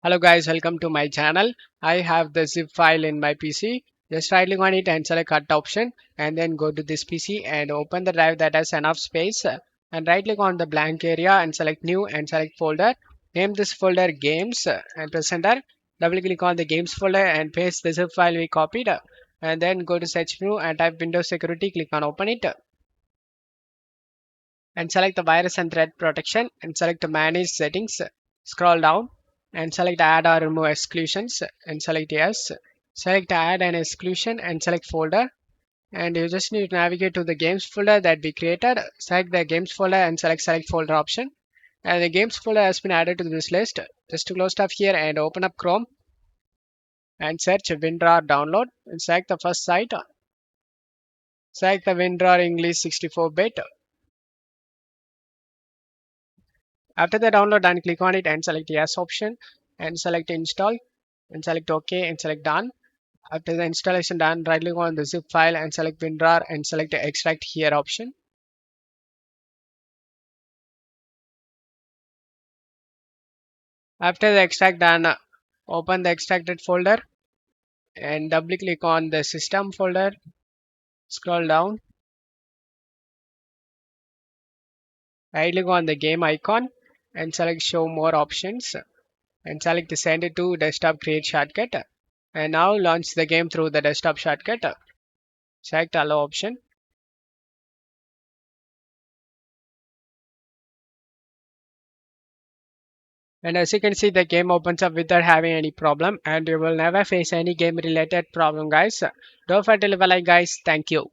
Hello guys, welcome to my channel. I have the zip file in my PC. Just right click on it and select cut option and then go to this PC and open the drive that has enough space and right click on the blank area and select new and select folder. Name this folder games and press enter. Double click on the games folder and paste the zip file we copied and then go to search menu and type Windows security, click on open it and select the virus and threat protection and select the manage settings. Scroll down and select add or remove exclusions and select yes. Select add an exclusion and select folder and you just need to navigate to the games folder that we created. Select the games folder and select folder option and the games folder has been added to this list. Just to close stuff here and open up Chrome and search WinRAR download and select the first site. Select the WinRAR English 64-bit. After the download done, click on it and select yes option and select install and select OK and select done. After the installation done, right click on the zip file and select WinRAR and select the extract here option. After the extract done, open the extracted folder and double click on the system folder. Scroll down, right click on the game icon and select show more options and select the send it to desktop create shortcut. And now launch the game through the desktop shortcut. Select allow option. And as you can see, the game opens up without having any problem and you will never face any game related problem guys. Don't forget to leave a like guys. Thank you.